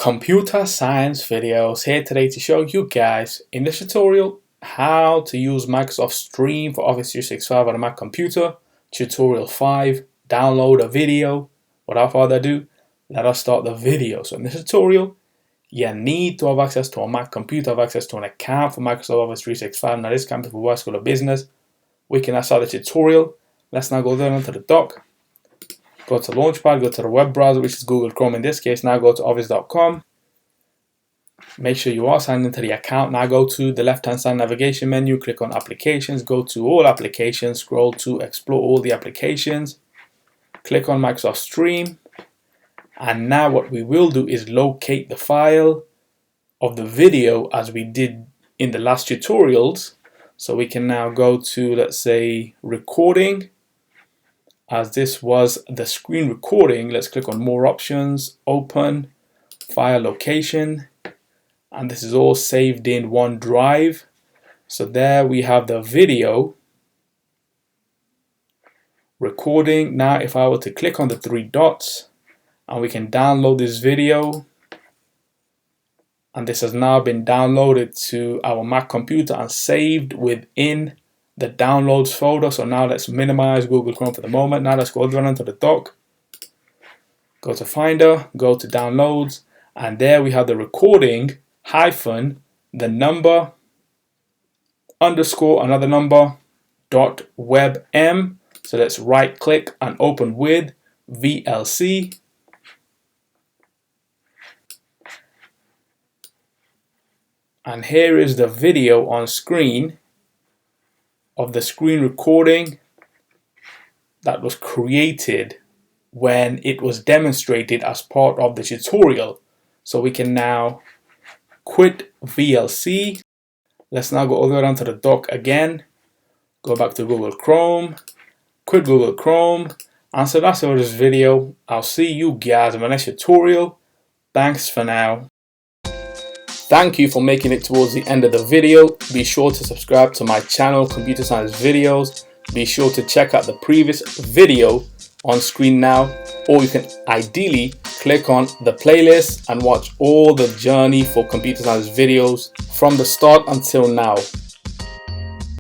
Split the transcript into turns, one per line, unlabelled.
Computer Science Videos here today to show you guys in this tutorial how to use Microsoft Stream for Office 365 on a Mac computer. Tutorial 5, download a video. Without further ado, let us start the video. So in this tutorial, you need to have access to a Mac computer, have access to an account for Microsoft Office 365. Now this can be for work, school or business. We can now start the tutorial. Let's now go down onto the dock. Go to Launchpad, go to the web browser, which is Google Chrome in this case. Now go to office.com. Make sure you are signed into the account. Now go to the left-hand side navigation menu, click on Applications, go to All Applications, scroll to Explore All the Applications, click on Microsoft Stream, and now what we will do is locate the file of the video as we did in the last tutorials. So we can now go to, let's say, Recording. As this was the screen recording, let's click on More Options, Open, File Location, and this is all saved in OneDrive. So there we have the video recording. Now if I were to click on the three dots and we can download this video, and this has now been downloaded to our Mac computer and saved within the downloads folder. So now let's minimize Google Chrome for the moment. Now let's go down onto the dock, go to Finder, go to Downloads, and there we have the recording hyphen the number underscore another number dot webm. So let's right click and open with VLC. And here is the video on screen of the screen recording that was created when it was demonstrated as part of the tutorial. So we can now quit VLC. Let's now go all the way down to the dock again, go back to Google Chrome, quit Google Chrome, and so that's all for this video. I'll see you guys in my next tutorial. Thanks for now. Thank you for making it towards the end of the video. Be sure to subscribe to my channel, Computer Science Videos. Be sure to check out the previous video on screen now, or you can ideally click on the playlist and watch all the journey for Computer Science Videos from the start until now.